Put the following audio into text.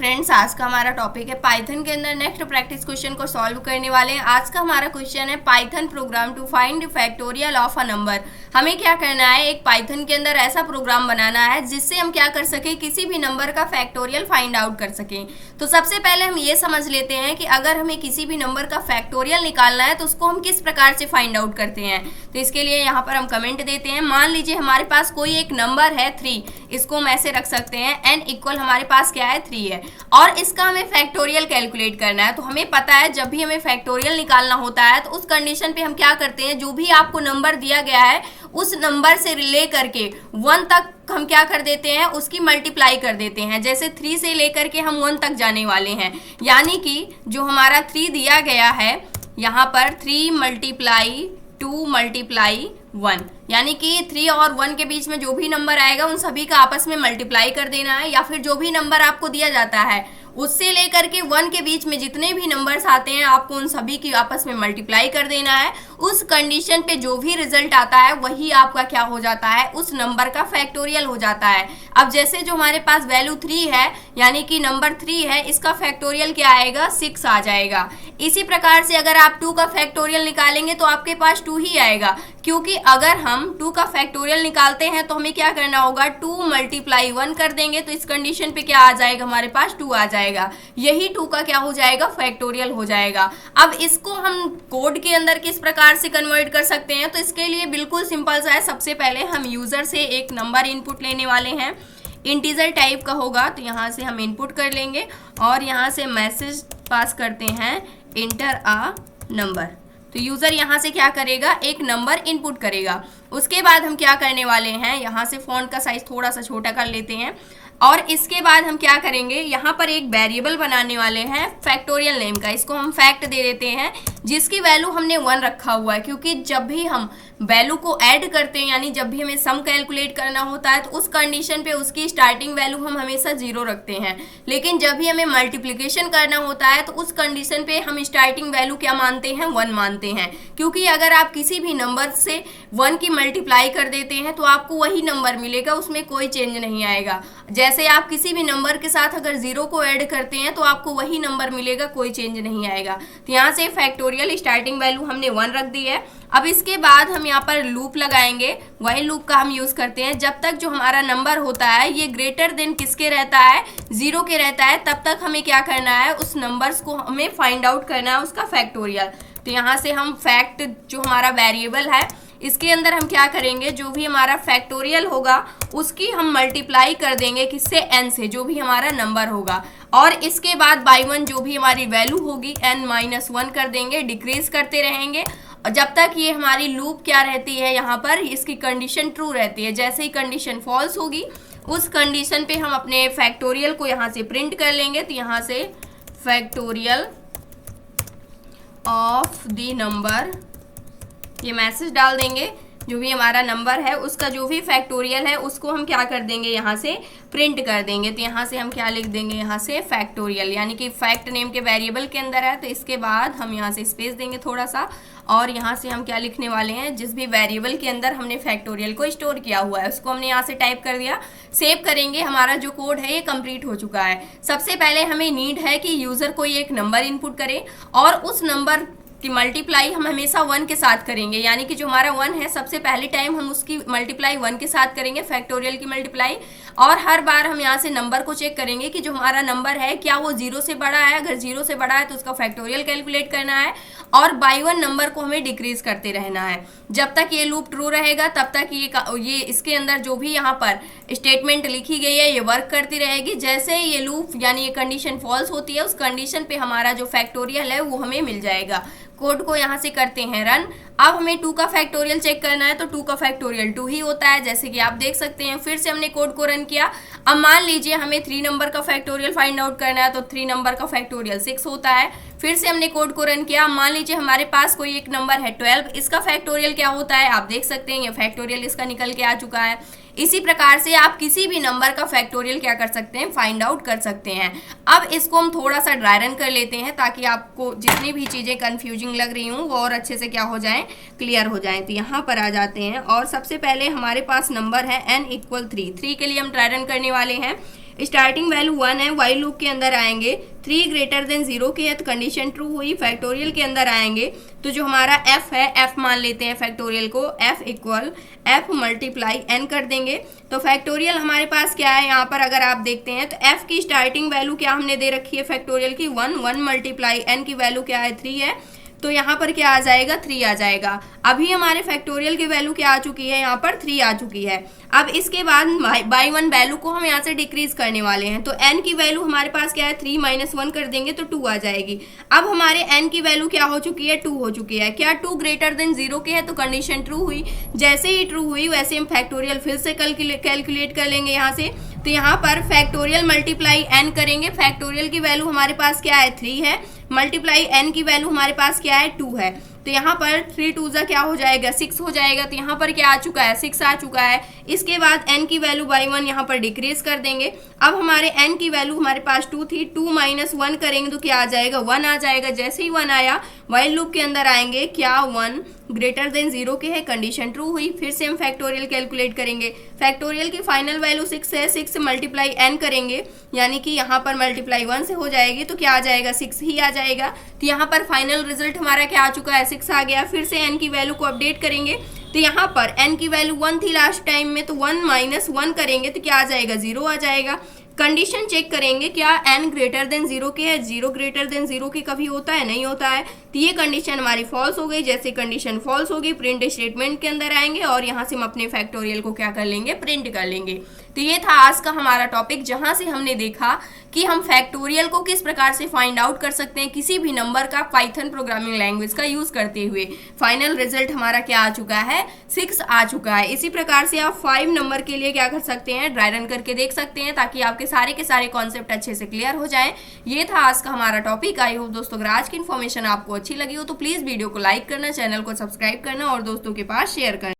Friends, आज का हमारा टॉपिक है पाइथन के अंदर नेक्स्ट प्रैक्टिस क्वेश्चन को सॉल्व करने वाले हैं। आज का हमारा क्वेश्चन है Python program to find factorial of a number. हमें क्या करना है, एक पाइथन के अंदर ऐसा प्रोग्राम बनाना है जिससे हम क्या कर सकें, किसी भी नंबर का फैक्टोरियल फाइंड आउट कर सकें। तो सबसे पहले हम ये समझ लेते हैं कि अगर हमें किसी भी नंबर का फैक्टोरियल निकालना है तो उसको हम किस प्रकार से फाइंड आउट करते हैं। तो इसके लिए यहाँ पर हम कमेंट देते हैं। मान लीजिए हमारे पास कोई एक नंबर है 3, इसको हम ऐसे रख सकते हैं n इक्वल हमारे पास क्या है 3 है और इसका हमें फैक्टोरियल कैलकुलेट करना है। तो हमें पता है जब भी हमें फैक्टोरियल निकालना होता है तो उस कंडीशन पे हम क्या करते हैं, जो भी आपको नंबर दिया गया है उस नंबर से ले करके 1 तक हम क्या कर देते हैं, उसकी मल्टीप्लाई कर देते हैं। जैसे 3 से लेकर के हम 1 तक जाने वाले हैं, यानी कि जो हमारा 3 दिया गया है यहाँ पर 3 मल्टीप्लाई 2 मल्टीप्लाई 1, यानी कि 3 और 1 के बीच में जो भी नंबर आएगा उन सभी का आपस में मल्टीप्लाई कर देना है, या फिर जो भी नंबर आपको दिया जाता है उससे लेकर के 1 के बीच में जितने भी नंबर्स आते हैं आपको उन सभी की आपस में मल्टीप्लाई कर देना है। उस कंडीशन पे जो भी रिजल्ट आता है वही आपका क्या हो जाता है, उस नंबर का फैक्टोरियल हो जाता है। अब जैसे जो हमारे पास वैल्यू 3 है यानी कि नंबर 3 है, इसका फैक्टोरियल क्या आएगा, 6 आ जाएगा। इसी प्रकार से अगर आप 2 का फैक्टोरियल निकालेंगे तो आपके पास 2 ही आएगा, क्योंकि अगर हम 2 का फैक्टोरियल निकालते हैं तो हमें क्या करना होगा, 2 मल्टीप्लाई 1 कर देंगे तो इस कंडीशन पे क्या आ जाएगा, हमारे पास 2 आ जाएगा। यही 2 का क्या हो जाएगा, फैक्टोरियल हो जाएगा। अब इसको हम कोड के अंदर किस प्रकार से कन्वर्ट कर सकते हैं, तो इसके लिए बिल्कुल सिंपल सा है। सबसे पहले हम यूजर से एक नंबर इनपुट लेने वाले हैं, इंटीजर टाइप का होगा, तो यहाँ से हम इनपुट कर लेंगे और यहाँ से मैसेज पास करते हैं इंटर अ नंबर। तो यूज़र यहाँ से क्या करेगा, एक नंबर इनपुट करेगा। उसके बाद हम क्या करने वाले हैं, यहाँ से फ़ॉन्ट का साइज थोड़ा सा छोटा कर लेते हैं और इसके बाद हम क्या करेंगे, यहाँ पर एक वेरिएबल बनाने वाले हैं फैक्टोरियल नेम का। इसको हम फैक्ट दे देते हैं जिसकी वैल्यू हमने 1 रखा हुआ है, क्योंकि जब भी हम वैल्यू को ऐड करते हैं यानी जब भी हमें सम कैलकुलेट करना होता है तो उस कंडीशन पे उसकी स्टार्टिंग वैल्यू हम हमेशा 0 रखते हैं। लेकिन जब भी हमें मल्टीप्लिकेशन करना होता है तो उस कंडीशन पे हम स्टार्टिंग वैल्यू क्या मानते हैं, 1 मानते हैं। क्योंकि अगर आप किसी भी नंबर से 1 की मल्टीप्लाई कर देते हैं तो आपको वही नंबर मिलेगा, उसमें कोई चेंज नहीं आएगा। जैसे आप किसी भी नंबर के साथ अगर 0 को ऐड करते हैं तो आपको वही नंबर मिलेगा, कोई चेंज नहीं आएगा। तो यहाँ से फैक्टोरियल स्टार्टिंग वैल्यू हमने 1 रख दी है। अब इसके बाद हम यहाँ पर लूप लगाएंगे, वही लूप का हम यूज़ करते हैं। जब तक जो हमारा नंबर होता है ये ग्रेटर देन किसके रहता है, 0 के रहता है, तब तक हमें क्या करना है, उस नंबर्स को हमें फाइंड आउट करना है, उसका फैक्टोरियल। तो यहाँ से हम फैक्ट जो हमारा वेरिएबल है इसके अंदर हम क्या करेंगे, जो भी हमारा फैक्टोरियल होगा उसकी हम मल्टीप्लाई कर देंगे किससे, n से, जो भी हमारा नंबर होगा। और इसके बाद बाई 1 जो भी हमारी वैल्यू होगी n-1 कर देंगे, डिक्रीज करते रहेंगे जब तक ये हमारी लूप क्या रहती है, यहाँ पर इसकी कंडीशन ट्रू रहती है। जैसे ही कंडीशन फॉल्स होगी उस कंडीशन पे हम अपने फैक्टोरियल को यहाँ से प्रिंट कर लेंगे। तो यहाँ से फैक्टोरियल ऑफ द नंबर ये मैसेज डाल देंगे। जो भी हमारा नंबर है उसका जो भी फैक्टोरियल है उसको हम क्या कर देंगे, यहाँ से प्रिंट कर देंगे। तो यहाँ से हम क्या लिख देंगे, यहाँ से फैक्टोरियल, यानी कि फैक्ट नेम के वेरिएबल के अंदर है। तो इसके बाद हम यहाँ से स्पेस देंगे थोड़ा सा और यहाँ से हम क्या लिखने वाले हैं, जिस भी वेरिएबल के अंदर हमने फैक्टोरियल को स्टोर किया हुआ है उसको हमने यहाँ से टाइप कर दिया। सेव करेंगे, हमारा जो कोड है ये कंप्लीट हो चुका है। सबसे पहले हमें नीड है कि यूज़र कोई एक नंबर इनपुट करे और उस नंबर कि मल्टीप्लाई हम हमेशा 1 के साथ करेंगे, यानी कि जो हमारा 1 है सबसे पहले टाइम हम उसकी मल्टीप्लाई 1 के साथ करेंगे, फैक्टोरियल की मल्टीप्लाई। और हर बार हम यहाँ से नंबर को चेक करेंगे कि जो हमारा नंबर है क्या वो 0 से बड़ा है। अगर 0 से बड़ा है तो उसका फैक्टोरियल कैलकुलेट करना है और बाई 1 नंबर को हमें डिक्रीज करते रहना है। जब तक ये लूप ट्रू रहेगा तब तक ये इसके अंदर जो भी यहाँ पर स्टेटमेंट लिखी गई है ये वर्क करती रहेगी। जैसे ये लूप यानी ये कंडीशन फॉल्स होती है उस कंडीशन पे हमारा जो फैक्टोरियल है वो हमें मिल जाएगा। कोड को यहाँ से करते हैं रन। अब हमें 2 का फैक्टोरियल चेक करना है तो 2 का फैक्टोरियल 2 ही होता है, जैसे कि आप देख सकते हैं। फिर से हमने कोड को रन किया। अब मान लीजिए हमें 3 नंबर का फैक्टोरियल फाइंड आउट करना है तो 3 नंबर का फैक्टोरियल 6 होता है। फिर से हमने कोड को रन किया। मान लीजिए हमारे पास कोई एक नंबर है 12, इसका फैक्टोरियल क्या होता है, आप देख सकते हैं ये फैक्टोरियल इसका निकल के आ चुका है। इसी प्रकार से आप किसी भी नंबर का फैक्टोरियल क्या कर सकते हैं, फाइंड आउट कर सकते हैं। अब इसको हम थोड़ा सा ड्राई रन कर लेते हैं ताकि आपको जितनी भी चीज़ें कंफ्यूजिंग लग रही हूँ वो और अच्छे से क्या हो जाएं, क्लियर हो जाएं। तो यहाँ पर आ जाते हैं और सबसे पहले हमारे पास नंबर है n = 3 के लिए हम ड्राई रन करने वाले हैं। स्टार्टिंग वैल्यू 1 है, वाइल लूप के अंदर आएंगे, 3 ग्रेटर देन 0 की है तो कंडीशन ट्रू हुई। फैक्टोरियल के अंदर आएंगे तो जो हमारा f है, f मान लेते हैं फैक्टोरियल को, f equal f multiply n कर देंगे। तो फैक्टोरियल हमारे पास क्या है यहाँ पर अगर आप देखते हैं तो f की स्टार्टिंग वैल्यू क्या हमने दे रखी है फैक्टोरियल की 1 मल्टीप्लाई n की वैल्यू क्या है 3 है, तो यहाँ पर क्या आ जाएगा 3 आ जाएगा। अभी हमारे फैक्टोरियल की वैल्यू क्या आ चुकी है, यहाँ पर 3 आ चुकी है। अब इसके बाद बाई 1 वैल्यू को हम यहाँ से डिक्रीज करने वाले हैं, तो n की वैल्यू हमारे पास क्या है 3 माइनस 1 कर देंगे तो 2 आ जाएगी। अब हमारे n की वैल्यू क्या हो चुकी है 2 हो चुकी है। क्या 2 ग्रेटर देन 0 के है तो कंडीशन ट्रू हुई। जैसे ही ट्रू हुई वैसे हम फैक्टोरियल फिर से कैलकुलेट कर लेंगे यहाँ से। तो यहाँ पर फैक्टोरियल मल्टीप्लाई n करेंगे, फैक्टोरियल की वैल्यू हमारे पास क्या है 3 है, मल्टीप्लाई n की वैल्यू हमारे पास क्या है 2 है। तो यहाँ पर 3 2 जा क्या हो जाएगा 6 हो जाएगा। तो यहाँ पर क्या आ चुका है 6 आ चुका है। इसके बाद n की वैल्यू बाई 1 यहाँ पर डिक्रीज कर देंगे। अब हमारे n की वैल्यू हमारे पास 2 थी, 2 माइनस 1 करेंगे तो क्या आ जाएगा 1 आ जाएगा। जैसे ही 1 आया वाइल लूप के अंदर आएंगे, क्या 1 ग्रेटर देन 0 के है, कंडीशन ट्रू हुई। फिर से हम फैक्टोरियल कैलकुलेट करेंगे। फैक्टोरियल की फाइनल वैल्यू 6 है, 6 से मल्टीप्लाई n करेंगे यानी कि यहाँ पर मल्टीप्लाई 1 से हो जाएगी तो क्या आ जाएगा 6 ही आ जाएगा। तो यहाँ पर फाइनल रिजल्ट हमारा क्या आ चुका है 6 आ गया। फिर से n की वैल्यू को अपडेट करेंगे तो यहाँ पर n की वैल्यू 1 थी लास्ट टाइम में, तो 1 माइनस 1 करेंगे तो क्या आ जाएगा 0 आ जाएगा। कंडीशन चेक करेंगे, क्या n ग्रेटर देन 0 के है, 0 ग्रेटर देन 0 के कभी होता है नहीं होता है, तो ये कंडीशन हमारी फॉल्स हो गई। जैसे कंडीशन फॉल्स होगी प्रिंट स्टेटमेंट के अंदर आएंगे और यहाँ से हम अपने फैक्टोरियल को क्या कर लेंगे प्रिंट कर लेंगे। तो ये था आज का हमारा टॉपिक, जहाँ से हमने देखा कि हम फैक्टोरियल को किस प्रकार से फाइंड आउट कर सकते हैं किसी भी नंबर का पाइथन प्रोग्रामिंग लैंग्वेज का यूज करते हुए। फाइनल रिजल्ट हमारा क्या आ चुका है 6 आ चुका है। इसी प्रकार से आप 5 नंबर के लिए क्या कर सकते हैं ड्राई रन करके देख सकते हैं ताकि आपके सारे के सारे कॉन्सेप्ट अच्छे से क्लियर हो जाएं। ये था आज का हमारा टॉपिक। आई होप दोस्तों अगर आज की इन्फॉर्मेशन आपको अच्छी लगी हो तो प्लीज वीडियो को लाइक करना, चैनल को सब्सक्राइब करना और दोस्तों के पास शेयर करना।